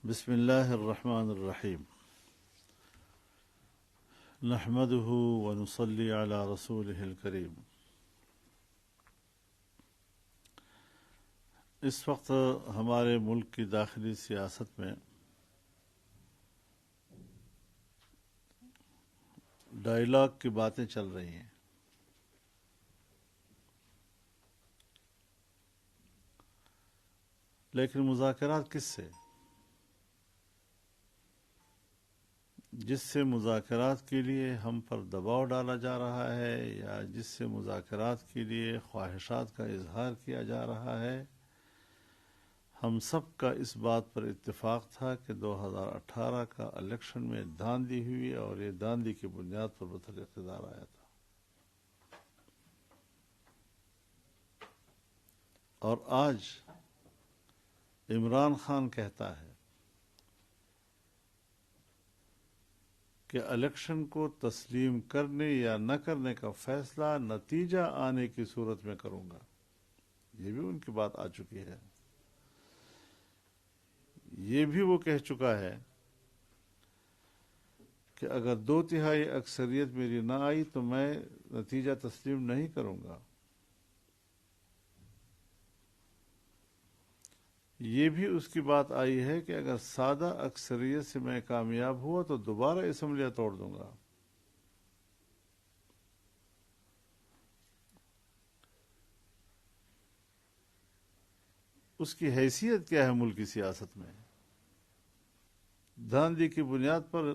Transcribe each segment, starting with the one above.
بسم اللہ الرحمن الرحیم نحمده ونصلی علی رسولہ الکریم۔ اس وقت ہمارے ملک کی داخلی سیاست میں ڈائیلاگ کی باتیں چل رہی ہیں، لیکن مذاکرات کس سے؟ جس سے مذاکرات کے لیے ہم پر دباؤ ڈالا جا رہا ہے یا جس سے مذاکرات کے لیے خواہشات کا اظہار کیا جا رہا ہے، ہم سب کا اس بات پر اتفاق تھا کہ 2018 کا الیکشن میں دھاندلی ہوئی اور یہ دھاندلی کی بنیاد پر بطور اقتدار آیا تھا۔ اور آج عمران خان کہتا ہے کہ الیکشن کو تسلیم کرنے یا نہ کرنے کا فیصلہ نتیجہ آنے کی صورت میں کروں گا۔ یہ بھی ان کی بات آ چکی ہے۔ یہ بھی وہ کہہ چکا ہے کہ اگر 2/3 اکثریت میری نہ آئی تو میں نتیجہ تسلیم نہیں کروں گا۔ یہ بھی اس کی بات آئی ہے کہ اگر سادہ اکثریت سے میں کامیاب ہوا تو دوبارہ اسمبلیاں توڑ دوں گا۔ اس کی حیثیت کیا ہے ملک کی سیاست میں؟ دھاندلی کی بنیاد پر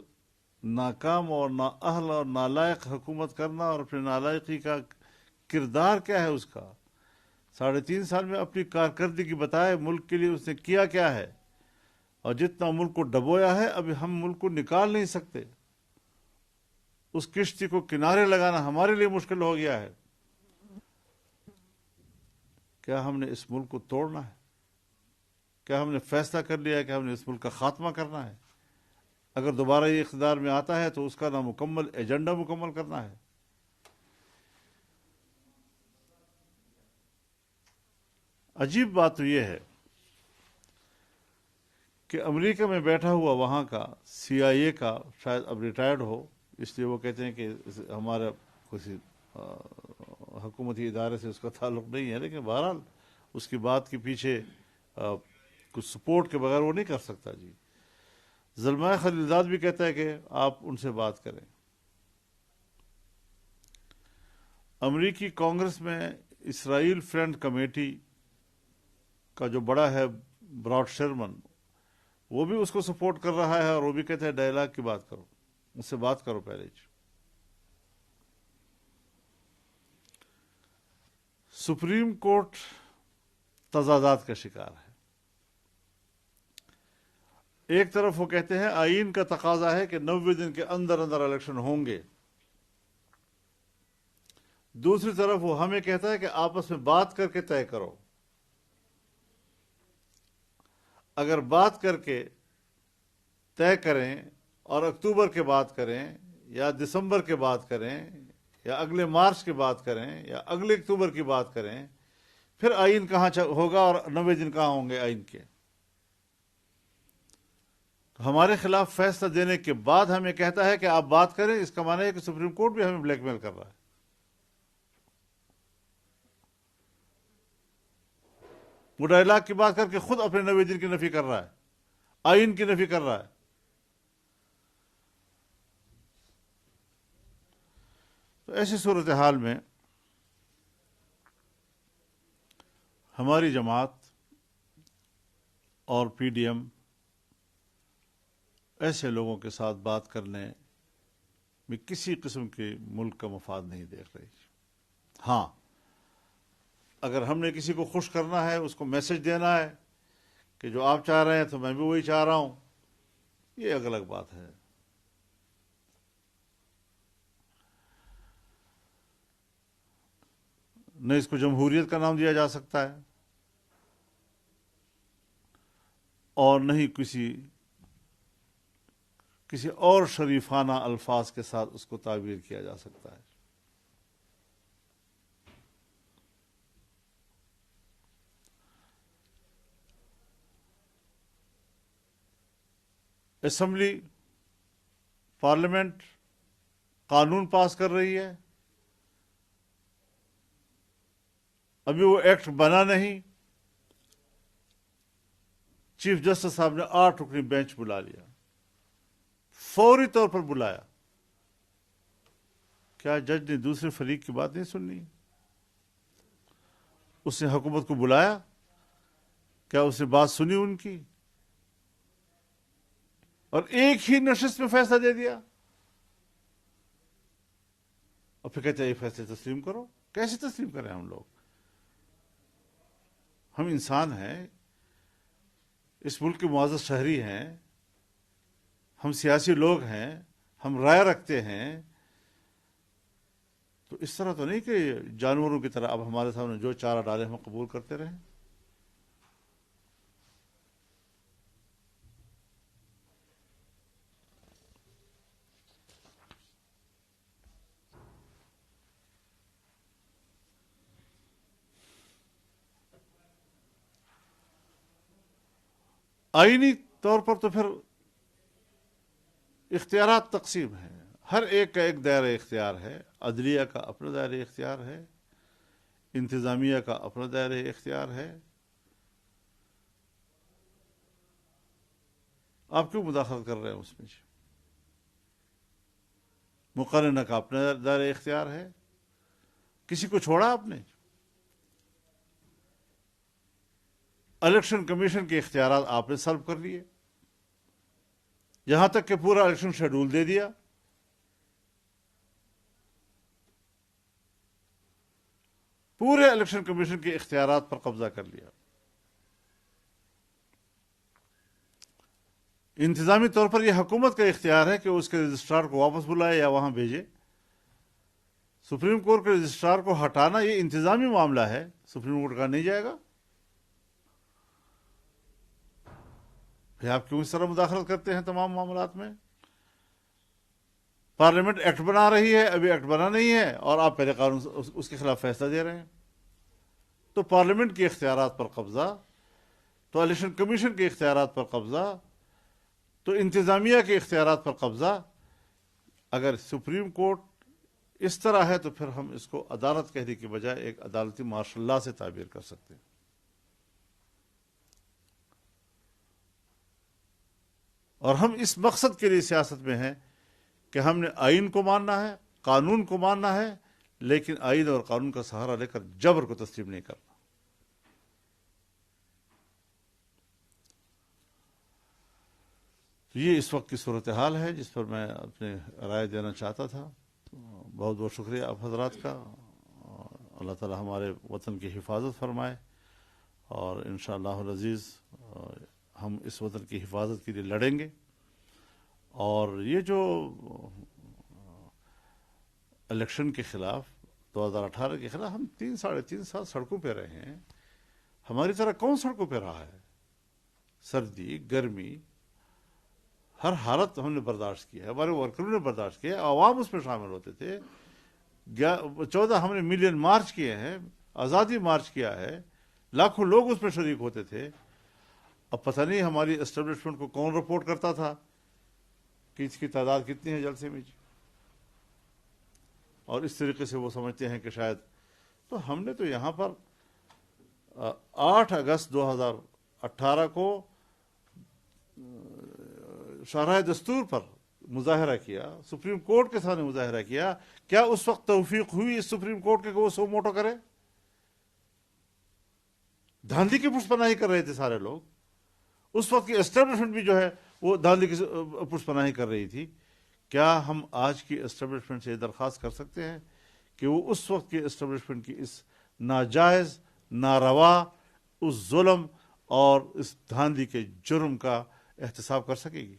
ناکام اور نااہل اور نالائق حکومت کرنا، اور اپنی نالائقی کا کردار کیا ہے اس کا؟ 3.5 سال میں اپنی کارکردگی بتائے ملک کے لیے اس نے کیا کیا ہے، اور جتنا ملک کو ڈبویا ہے ابھی ہم ملک کو نکال نہیں سکتے۔ اس کشتی کو کنارے لگانا ہمارے لیے مشکل ہو گیا ہے۔ کیا ہم نے اس ملک کو توڑنا ہے؟ کیا ہم نے فیصلہ کر لیا ہے کہ ہم نے اس ملک کا خاتمہ کرنا ہے؟ اگر دوبارہ یہ اقتدار میں آتا ہے تو اس کا نامکمل ایجنڈا مکمل کرنا ہے۔ عجیب بات تو یہ ہے کہ امریکہ میں بیٹھا ہوا وہاں کا CIA کا، شاید اب ریٹائرڈ ہو، اس لیے وہ کہتے ہیں کہ ہمارا کسی حکومتی ادارے سے اس کا تعلق نہیں ہے، لیکن بہرحال اس کی بات کے پیچھے کچھ سپورٹ کے بغیر وہ نہیں کر سکتا۔ جی، زلمائے خلیلزاد بھی کہتا ہے کہ آپ ان سے بات کریں۔ امریکی کانگریس میں اسرائیل فرینڈ کمیٹی کا جو بڑا ہے براڈ شرمن، وہ بھی اس کو سپورٹ کر رہا ہے، اور وہ بھی کہتا ہے ڈائیلاگ کی بات کرو، اس سے بات کرو پہلے۔ سپریم کورٹ تضادات کا شکار ہے۔ ایک طرف وہ کہتے ہیں آئین کا تقاضا ہے کہ 90 دن کے اندر اندر الیکشن ہوں گے، دوسری طرف وہ ہمیں کہتا ہے کہ آپس میں بات کر کے طے کرو۔ اگر بات کر کے طے کریں اور اکتوبر کے بعد کریں یا دسمبر کے بعد کریں یا اگلے مارچ کے بعد کریں یا اگلے اکتوبر کی بات کریں، پھر آئین کہاں ہوگا اور 90 دن کہاں ہوں گے آئین کے؟ ہمارے خلاف فیصلہ دینے کے بعد ہمیں کہتا ہے کہ آپ بات کریں، اس کا معنی ہے کہ سپریم کورٹ بھی ہمیں بلیک میل کر رہا ہے۔ وہ ڈائیلاگ کی بات کر کے خود اپنے 90 دن کی نفی کر رہا ہے، آئین کی نفی کر رہا ہے۔ تو ایسی صورتحال میں ہماری جماعت اور PDM ایسے لوگوں کے ساتھ بات کرنے میں کسی قسم کے ملک کا مفاد نہیں دیکھ رہی۔ ہاں، اگر ہم نے کسی کو خوش کرنا ہے، اس کو میسج دینا ہے کہ جو آپ چاہ رہے ہیں تو میں بھی وہی چاہ رہا ہوں، یہ الگ الگ بات ہے۔ نہ اس کو جمہوریت کا نام دیا جا سکتا ہے اور نہ ہی کسی اور شریفانہ الفاظ کے ساتھ اس کو تعبیر کیا جا سکتا ہے۔ اسمبلی پارلیمنٹ قانون پاس کر رہی ہے، ابھی وہ ایکٹ بنا نہیں، چیف جسٹس صاحب نے 8 رکنی بینچ بلا لیا، فوری طور پر بلایا۔ کیا جج نے دوسرے فریق کی بات نہیں سننی؟ اس نے حکومت کو بلایا، کیا اس نے بات سنی ان کی؟ اور ایک ہی نشست میں فیصلہ دے دیا، اور پھر کہتے ہیں یہ فیصلے تسلیم کرو۔ کیسے تسلیم کریں ہم لوگ؟ ہم انسان ہیں، اس ملک کے معزز شہری ہیں، ہم سیاسی لوگ ہیں، ہم رائے رکھتے ہیں، تو اس طرح تو نہیں کہ جانوروں کی طرح اب ہمارے سامنے جو چارہ ڈالے ہم قبول کرتے رہیں۔ آئینی طور پر تو پھر اختیارات تقسیم ہیں، ہر ایک کا ایک دائرہ اختیار ہے۔ عدلیہ کا اپنا دائرہ اختیار ہے، انتظامیہ کا اپنا دائرہ اختیار ہے۔ آپ کیوں مداخلت کر رہے ہیں اس میں؟ مقننہ کا اپنا دائرہ اختیار ہے، کسی کو چھوڑا آپ نے؟ الیکشن کمیشن کے اختیارات آپ نے سلب کر لیے، یہاں تک کہ پورا الیکشن شیڈول دے دیا۔ پورے الیکشن کمیشن کے اختیارات پر قبضہ کر لیا۔ انتظامی طور پر یہ حکومت کا اختیار ہے کہ اس کے رجسٹرار کو واپس بلائے یا وہاں بھیجے۔ سپریم کورٹ کے رجسٹرار کو ہٹانا یہ انتظامی معاملہ ہے، سپریم کورٹ کا نہیں جائے گا۔ پھر آپ کیوں اس طرح مداخلت کرتے ہیں تمام معاملات میں؟ پارلیمنٹ ایکٹ بنا رہی ہے، ابھی ایکٹ بنا نہیں ہے، اور آپ پہلے قانون اس کے خلاف فیصلہ دے رہے ہیں۔ تو پارلیمنٹ کے اختیارات پر قبضہ، تو الیکشن کمیشن کے اختیارات پر قبضہ، تو انتظامیہ کے اختیارات پر قبضہ۔ اگر سپریم کورٹ اس طرح ہے تو پھر ہم اس کو عدالت کہنے کی بجائے ایک عدالتی مارشل لا سے تعبیر کر سکتے ہیں۔ اور ہم اس مقصد کے لیے سیاست میں ہیں کہ ہم نے آئین کو ماننا ہے، قانون کو ماننا ہے، لیکن آئین اور قانون کا سہارا لے کر جبر کو تسلیم نہیں کرنا۔ یہ اس وقت کی صورتحال ہے جس پر میں اپنے رائے دینا چاہتا تھا۔ بہت بہت شکریہ آپ حضرات کا۔ اللہ تعالی ہمارے وطن کی حفاظت فرمائے، اور انشاءاللہ العزیز ہم اس وطن کی حفاظت کے لیے لڑیں گے۔ اور یہ جو الیکشن کے خلاف 2018 کے خلاف ہم 3-3.5 سال سڑکوں پہ رہے ہیں، ہماری طرح کون سڑکوں پہ رہا ہے؟ سردی، گرمی، ہر حالت ہم نے برداشت کی ہے، ہمارے ورکروں نے برداشت کیا، عوام اس میں شامل ہوتے تھے۔ 14 ہم نے ملین مارچ کیے ہیں، آزادی مارچ کیا ہے، لاکھوں لوگ اس میں شریک ہوتے تھے۔ اب پتہ نہیں ہماری اسٹیبلشمنٹ کو کون رپورٹ کرتا تھا کہ اس کی تعداد کتنی ہے جلسے میں، اور اس طریقے سے وہ سمجھتے ہیں کہ شاید۔ تو ہم نے تو یہاں پر 8 اگست 2018 کو شاہراہ دستور پر مظاہرہ کیا، سپریم کورٹ کے سامنے مظاہرہ کیا۔ کیا اس وقت توفیق ہوئی اس سپریم کورٹ کے کہ وہ سو موٹو کرے؟ دھاندلی کی پشت پناہی کر رہے تھے سارے لوگ۔ اس وقت کی اسٹیبلشمنٹ بھی جو ہے وہ دھاندلی کی پشت پناہی کر رہی تھی۔ کیا ہم آج کی اسٹیبلشمنٹ سے یہ درخواست کر سکتے ہیں کہ وہ اس وقت کی اسٹیبلشمنٹ کی اس ناجائز، ناروا، اس ظلم اور اس دھاندلی کے جرم کا احتساب کر سکے گی؟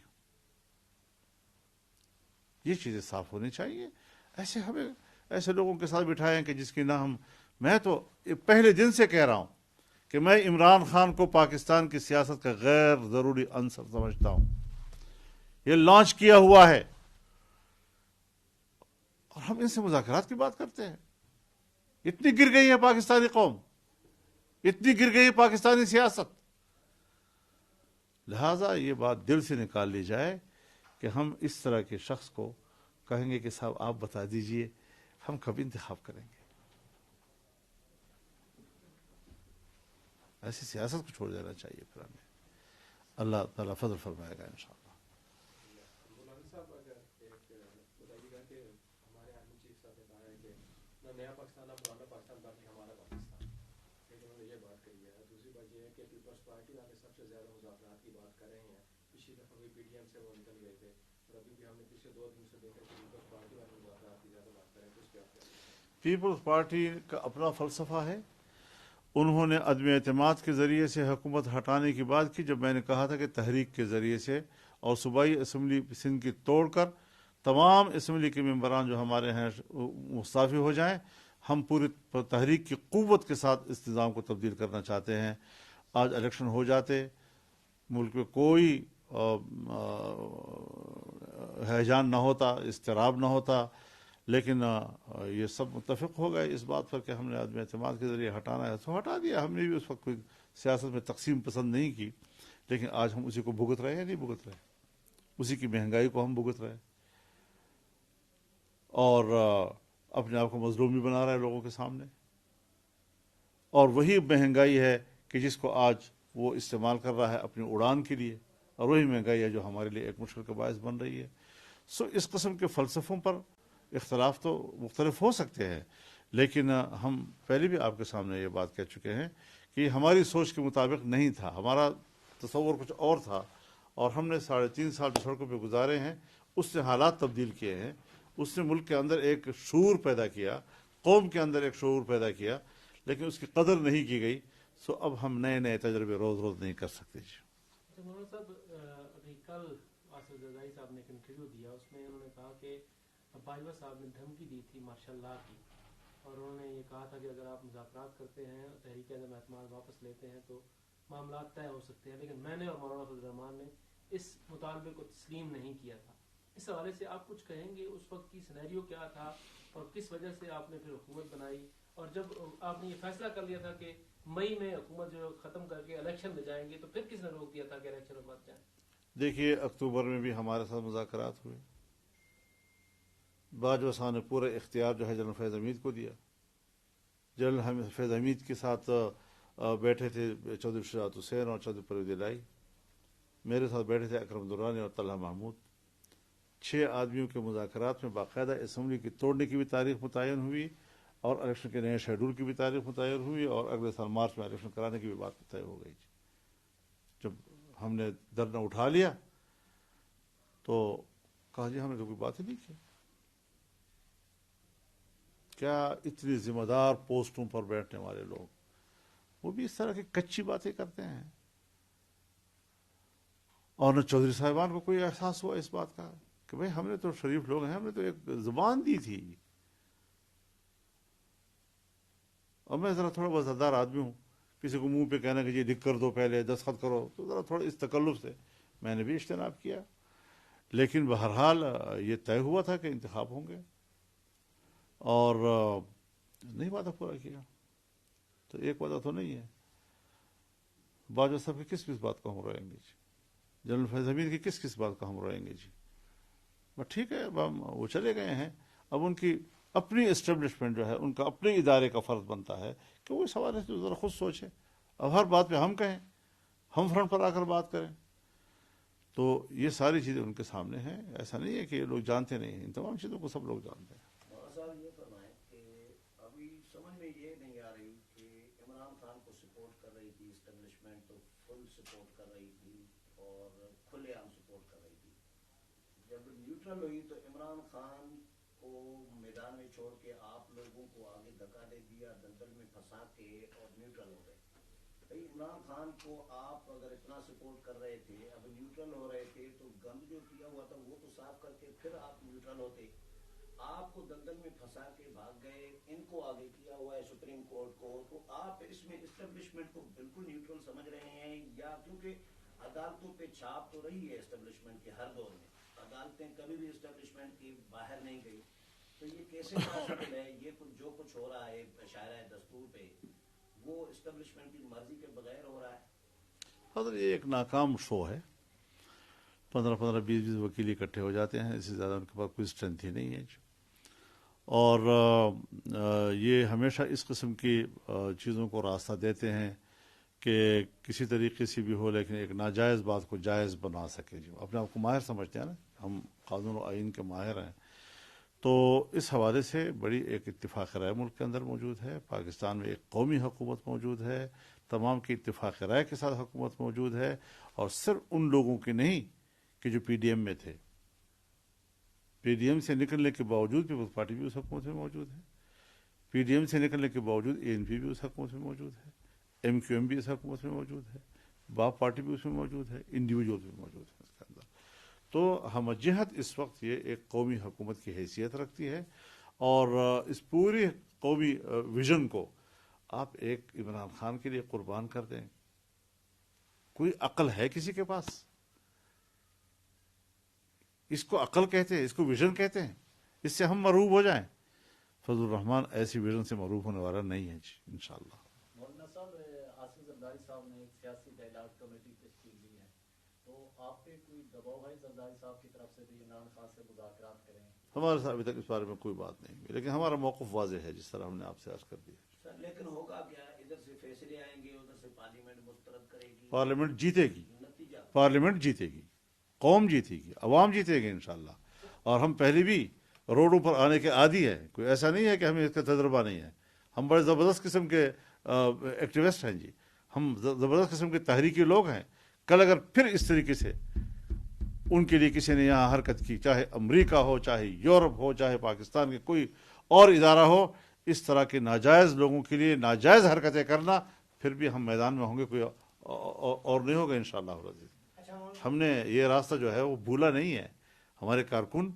یہ چیزیں صاف ہونی چاہیے۔ ایسے لوگوں کے ساتھ بٹھائیں کہ جس کی نہ ہم۔ میں تو پہلے دن سے کہہ رہا ہوں کہ میں عمران خان کو پاکستان کی سیاست کا غیر ضروری عنصر سمجھتا ہوں۔ یہ لانچ کیا ہوا ہے، اور ہم ان سے مذاکرات کی بات کرتے ہیں۔ اتنی گر گئی ہے پاکستانی قوم، اتنی گر گئی ہے پاکستانی سیاست لہٰذا یہ بات دل سے نکال لی جائے کہ ہم اس طرح کے شخص کو کہیں گے کہ صاحب آپ بتا دیجئے، ہم کبھی انتخاب کریں گے. ایسی سیاست کو چھوڑ دینا چاہیے پھر ہمیں. اللہ تعالیٰ فضل فرمائے گا انشاءاللہ. مولانا صاحب اگر ایک بتائیے گا کہ ہمارے آرمی چیف صاحب نے کہا ہے کہ نہ نیا پاکستان نہ پرانا پاکستان بلکہ ہمارا پاکستان، ایک انہوں نے یہ بات کہی ہے. دوسری بات یہ ہے کہ پیپلز پارٹی والے سب سے زیادہ مذاکرات کی بات کر رہے ہیں. پچھلی دفعہ بھی پی ڈی ایم سے وہ نکل گئے تھے اور ابھی بھی ہم نے پچھلے 2 دن سے دیکھا کہ پیپلز پارٹی والے مذاکرات کی زیادہ بات کر رہے ہیں. تو اس پہ آپ کیا کہیں گے؟ پیپلز پارٹی کا اپنا فلسفہ ہے. انہوں نے عدم اعتماد کے ذریعے سے حکومت ہٹانے کی بات کی، جب میں نے کہا تھا کہ تحریک کے ذریعے سے اور صوبائی اسمبلی سندھ کی توڑ کر تمام اسمبلی کے ممبران جو ہمارے ہیں مستعفی ہو جائیں. ہم پوری تحریک کی قوت کے ساتھ اس نظام کو تبدیل کرنا چاہتے ہیں. آج الیکشن ہو جاتے، ملک میں کوئی ہیجان نہ ہوتا، اضطراب نہ ہوتا، لیکن یہ سب متفق ہو گئے اس بات پر کہ ہم نے عدم اعتماد کے ذریعے ہٹانا ہے تو ہٹا دیا. ہم نے بھی اس وقت کوئی سیاست میں تقسیم پسند نہیں کی، لیکن آج ہم اسی کو بھگت رہے ہیں. نہیں بھگت رہے، اسی کی مہنگائی کو ہم بھگت رہے اور اپنے آپ کو مظلوم بھی بنا رہے ہیں لوگوں کے سامنے. اور وہی مہنگائی ہے کہ جس کو آج وہ استعمال کر رہا ہے اپنی اڑان کے لیے، اور وہی مہنگائی ہے جو ہمارے لیے ایک مشکل کا باعث بن رہی ہے. اس قسم کے فلسفوں پر اختلاف تو مختلف ہو سکتے ہیں، لیکن ہم پہلے بھی آپ کے سامنے یہ بات کہہ چکے ہیں کہ یہ ہماری سوچ کے مطابق نہیں تھا. ہمارا تصور کچھ اور تھا، اور ہم نے 3.5 سال جو سڑکوں پہ گزارے ہیں اس سے حالات تبدیل کیے ہیں. اس نے ملک کے اندر ایک شعور پیدا کیا، قوم کے اندر ایک شعور پیدا کیا، لیکن اس کی قدر نہیں کی گئی. سو اب ہم نئے نئے تجربے روز روز نہیں کر سکتے. جی مولانا صاحب، ابھی کل آصف زرداری صاحب نے ایک انٹرویو دیا، اس میں انہوں نے کہا کہ باجوہ صاحب نے دھمکی دی تھی مارشل لا کی، اور انہوں نے یہ کہا تھا کہ اگر آپ مذاکرات کرتے ہیں، تحریک عدم اعتماد واپس لیتے ہیں تو معاملات طے ہو سکتے ہیں. لیکن میں نے اور مولانا فضل الرحمان نے اس مطالبے کو تسلیم نہیں کیا تھا. اس حوالے سے آپ کچھ کہیں گے؟ اس وقت کی سینیریو کیا تھا اور کس وجہ سے آپ نے پھر حکومت بنائی، اور جب آپ نے یہ فیصلہ کر لیا تھا کہ مئی میں حکومت جو ختم کر کے الیکشن میں جائیں گے، تو پھر کس نے روک دیا تھا کہ الیکشن میں مت جائیں؟ دیکھیے، اکتوبر میں بھی ہمارے ساتھ مذاکرات ہوئے. باجوہ صاحب نے پورا اختیار جو ہے جنرل فیض حمید کو دیا. جنرل فیض حمید کے ساتھ بیٹھے تھے چودھری شجاعت حسین اور چودھری پرویز الہی. میرے ساتھ بیٹھے تھے اکرم درانی اور طلحہ محمود. 6 آدمیوں کے مذاکرات میں باقاعدہ اسمبلی کی توڑنے کی بھی تاریخ متعین ہوئی، اور الیکشن کے نئے شیڈول کی بھی تاریخ متعین ہوئی، اور اگلے سال مارچ میں الیکشن کرانے کی بھی بات طے ہو گئی. جب ہم نے دھرنا اٹھا لیا تو کہا جی ہم نے تو کوئی بات ہی نہیں کی. کیا اتنی ذمہ دار پوسٹوں پر بیٹھنے والے لوگ وہ بھی اس طرح کی کچی باتیں کرتے ہیں؟ اور نہ چودھری صاحبان کو کوئی احساس ہوا اس بات کا کہ بھئی ہم نے تو شریف لوگ ہیں، ہم نے تو ایک زبان دی تھی، اور میں ذرا تھوڑا وزردار آدمی ہوں. کسی کو منہ پہ کہنا کہ جی لکھ کر دو، پہلے دستخط کرو، تو ذرا تھوڑا اس تکلف سے میں نے بھی اجتناب کیا. لیکن بہرحال یہ طے ہوا تھا کہ انتخاب ہوں گے، اور نہیں وعدہ پورا کیا. تو ایک وعدہ تو نہیں ہے. باجوہ صاحب کی کس بات کو ہم روئیں گے جی؟ جنرل فیض حمید کی کس بات کا ہم روئیں گے جی؟ بس ٹھیک ہے، اب وہ چلے گئے ہیں. اب ان کی اپنی اسٹیبلشمنٹ جو ہے، ان کا اپنے ادارے کا فرض بنتا ہے کہ وہ اس حوالے سے ذرا خود سوچیں. اب ہر بات پہ ہم کہیں، ہم فرنٹ پر آ کر بات کریں، تو یہ ساری چیزیں ان کے سامنے ہیں. ایسا نہیں ہے کہ یہ لوگ جانتے نہیں ہیں، ان تمام چیزوں کو سب لوگ جانتے ہیں. صاحب یہ فرمائیں کہ ابھی سمجھ میں یہ نہیں آ رہی کہ عمران خان کو سپورٹ کر رہی تھی اسٹیبلشمنٹ، تو فل سپورٹ کر رہی تھی اور کھلے عام سپورٹ کر رہی تھی. جب نیوٹرل ہوئی تو عمران خان کو میدان میں چھوڑ کے آپ لوگوں کو آگے دھکا دے دیا، دلدل میں پھنسا کے، اور نیوٹرل ہو گئے. بھائی عمران خان کو آپ اگر اتنا سپورٹ کر رہے تھے، اب نیوٹرل ہو رہے تھے، تو گند جو کیا ہوا تھا وہ تو صاف کر کے پھر آپ نیوٹرل ہوتے. آپ کو دلدل میں پھنسا کے بھاگ گئے، ان کو آگے کیا ہوا ہے سپریم کورٹ کو، تو آپ اس میں اسٹیبلشمنٹ کو بالکل نیوٹرل سمجھ رہے ہیں؟ یا کیونکہ عدالتوں پہ چھاپ تو رہی ہے اسٹیبلشمنٹ کی ہر دور میں، عدالتیں کبھی بھی اسٹیبلشمنٹ کی باہر نہیں گئی، تو یہ کیسے پاسبل ہے؟ یہ جو کچھ ہو رہا ہے شاعرہ دستور پہ، وہ اسٹیبلشمنٹ کی مرضی کے بغیر ہو رہا ہے؟ حضرت یہ ایک ناکام شو ہے. 15-20 وکیل اکٹھے ہو جاتے ہیں, اس سے زیادہ ان کے پاس کوئی اسٹرینتھ ہی نہیں ہے. اور یہ ہمیشہ اس قسم کی چیزوں کو راستہ دیتے ہیں کہ کسی طریقے سے بھی ہو لیکن ایک ناجائز بات کو جائز بنا سکے. جو اپنے آپ کو ماہر سمجھتے ہیں نا, ہم قانون و آئین کے ماہر ہیں. تو اس حوالے سے بڑی ایک اتفاق رائے ملک کے اندر موجود ہے. پاکستان میں ایک قومی حکومت موجود ہے, تمام کی اتفاق رائے کے ساتھ حکومت موجود ہے, اور صرف ان لوگوں کی نہیں کہ جو پی ڈی ایم میں تھے. پی ڈی ایم سے نکلنے کے باوجود پیپلز پارٹی بھی اس حکومت میں موجود ہے. پی ڈی ایم سے نکلنے کے باوجود اے این پی بھی اس حکومت میں موجود ہے. ایم کیو ایم بھی اس حکومت میں موجود ہے. باپ پارٹی بھی اس میں موجود ہے. انڈیویجول بھی موجود ہے اس کے اندر. تو ہم جہت اس وقت یہ ایک قومی حکومت کی حیثیت رکھتی ہے, اور اس پوری قومی ویژن کو آپ ایک عمران خان کے لیے قربان کر دیں. کوئی عقل ہے کسی کے پاس؟ اس کو عقل کہتے ہیں, اس کو ویژن کہتے ہیں. اس سے ہم مروب ہو جائیں. فضل الرحمان ایسی ویژن سے مروب ہونے والا نہیں ہے جی, انشاءاللہ. مولانا صاحب, آصف زرداری صاحب نے ایک سیاسی ڈائلاگ کمیٹی تشکیل دی ہے, تو آپ پہ کوئی دباؤ ہے زرداری صاحب کی طرف سے بھی عمران خان سے مذاکرات کریں؟ ہمارے ساتھ ابھی تک اس بارے میں کوئی بات نہیں ہوئی, لیکن ہمارا موقف واضح ہے جس طرح ہم نے آپ سے عرض کر دیا. سر لیکن ہوگا کیا, ادھر سے فیصلے آئیں گے, ادھر سے پارلیمنٹ مسترد کرے گی, پارلیمنٹ جیتے گی, نتیجہ پارلیمنٹ جیتے گی, قوم جیتے گی, عوام جیتے گی انشاءاللہ. اور ہم پہلے بھی روڈوں پر آنے کے عادی ہیں. کوئی ایسا نہیں ہے کہ ہمیں اس کا تجربہ نہیں ہے. ہم بڑے زبردست قسم کے ایکٹیوسٹ ہیں جی, ہم زبردست قسم کے تحریکی لوگ ہیں. کل اگر پھر اس طریقے سے ان کے لیے کسی نے یہاں حرکت کی, چاہے امریکہ ہو, چاہے یورپ ہو, چاہے پاکستان کے کوئی اور ادارہ ہو, اس طرح کے ناجائز لوگوں کے لیے ناجائز حرکتیں کرنا, پھر بھی ہم میدان میں ہوں گے, کوئی اور نہیں ہوگا انشاءاللہ العزیز. ہم نے یہ راستہ جو ہے وہ بھولا نہیں ہے. ہمارے کارکن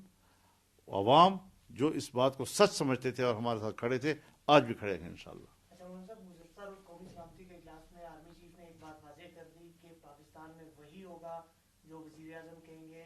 عوام جو اس بات کو سچ سمجھتے تھے اور ہمارے ساتھ کھڑے تھے, آج بھی کھڑے ہیں انشاءاللہ. اچھا مولانا صاحب, گزشتہ روز قومی سلامتی کے اجلاس میں آرمی چیف نے ایک بات واضح کر دی کہ پاکستان میں وہی ہوگا جو وزیر اعظم کہیں گے.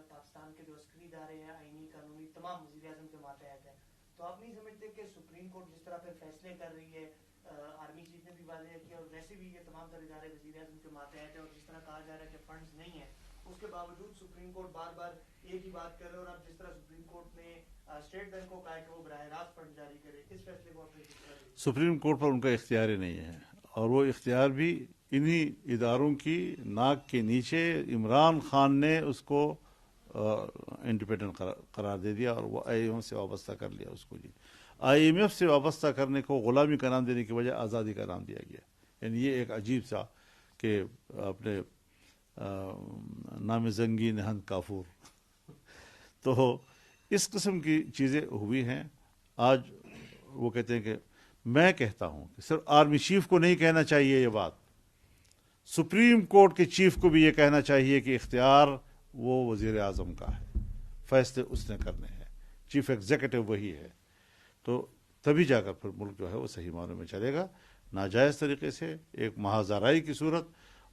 پاکستان کے جو عسکری ادارے ہیں, آئینی قانونی تمام وزیر اعظم کے ماتحت ہیں. تو آپ نہیں سمجھتے کہ سپریم کورٹ جس طرح پھر فیصلے کر رہی ہے, آرمی چیف نے بھی واضح کیا, اور ویسے بھی یہ تمام تر ادارے وزیر اعظم کے ماتحت ہیں, اور جس طرح کہا جا رہا ہے کہ فنڈز نہیں ہیں, اس کے باوجود سپریم کورٹ بار بار ایک ہی بات کر رہے ہیں. اور اب جس طرح سپریم کورٹ نے اسٹیٹ بینک کو کہا کہ وہ براہ راست فنڈ جاری کرے, اس فیصلے کو آپ نے کس طرح دیکھا؟ سپریم کورٹ پر ان کا اختیار ہی نہیں ہے, اور وہ اختیار بھی انہی اداروں کی ناک کے نیچے عمران خان نے اس کو انڈیپینڈنٹ قرار دے دیا, اور وہ آئی ایم ایف سے وابستہ کر لیا اس کو. جی, آئی ایم ایف سے وابستہ کرنے کو غلامی کا نام دینے کی وجہ آزادی کا نام دیا گیا. یعنی یہ ایک عجیب سا کہ اپنے نام زنگی نہند کافور. تو اس قسم کی چیزیں ہوئی ہیں. آج وہ کہتے ہیں کہ میں کہتا ہوں کہ صرف آرمی چیف کو نہیں کہنا چاہیے یہ بات, سپریم کورٹ کے چیف کو بھی یہ کہنا چاہیے کہ اختیار وہ وزیر اعظم کا ہے, فیصلے اس نے کرنے ہیں, چیف ایگزیکٹو وہی ہے. تو تبھی جا کر پھر ملک جو ہے وہ صحیح معنوں میں چلے گا. ناجائز طریقے سے ایک مہازارائی کی صورت,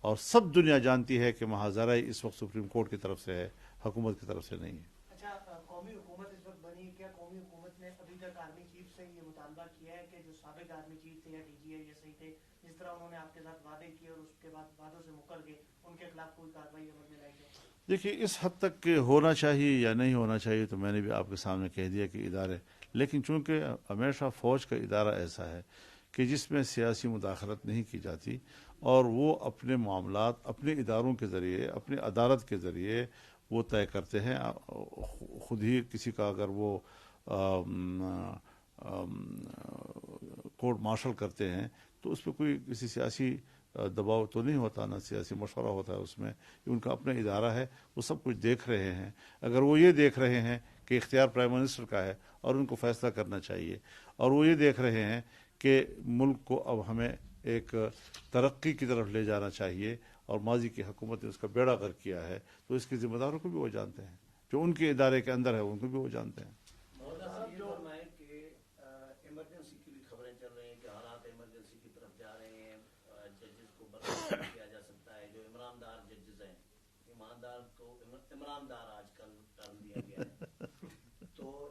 اور سب دنیا جانتی ہے کہ مہازارائی اس وقت سپریم کورٹ کی طرف سے ہے, حکومت کی طرف سے نہیں ہے. اچھا, قومی حکومت اس وقت بنی ہے, کیا قومی حکومت نے ابھی تک آرمی چیف سے یہ مطالبہ کیا ہے کہ جو سابق آرمی چیف تھے یا ڈی جی یا صحیح تھے, جس طرح انہوں نے آپ کے ساتھ وعدے کیے اور اس کے بعد وعدوں سے مکر گئے, ان کے خلاف کوئی کارروائی عمل میں لائی جائے؟ دیکھیے, اس حد تک کہ ہونا چاہیے یا نہیں ہونا چاہیے تو میں نے بھی آپ کے سامنے کہہ دیا کہ ادارے, لیکن چونکہ ہمیشہ فوج کا ادارہ ایسا ہے کہ جس میں سیاسی مداخلت نہیں کی جاتی, اور وہ اپنے معاملات اپنے اداروں کے ذریعے, اپنے عدالت کے ذریعے وہ طے کرتے ہیں. خود ہی کسی کا اگر وہ کورٹ مارشل کرتے ہیں تو اس پہ کوئی کسی سیاسی دباؤ تو نہیں ہوتا, نہ سیاسی مشورہ ہوتا ہے اس میں. ان کا اپنا ادارہ ہے, وہ سب کچھ دیکھ رہے ہیں. اگر وہ یہ دیکھ رہے ہیں کہ اختیار پرائم منسٹر کا ہے اور ان کو فیصلہ کرنا چاہیے, اور وہ یہ دیکھ رہے ہیں کہ ملک کو اب ہمیں ایک ترقی کی طرف لے جانا چاہیے, اور ماضی کی حکومت نے اس کا بیڑا غرق کیا ہے, تو اس کے ذمہ داروں کو بھی وہ جانتے ہیں, جو ان کے ادارے کے اندر ہے ان کو بھی وہ جانتے ہیں. مولانا صاحب یہ فرمائیں کہ ایمرجنسی کی بھی خبریں چل رہی ہیں کہ حالات ایمرجنسی کی طرف جا رہے ہیں, ججز کو برخاست کیا جا سکتا ہے, جو عمراندار ججز ہیں, ایماندار کو عمراندار آج کل ٹرم دیا گیا ہے. تو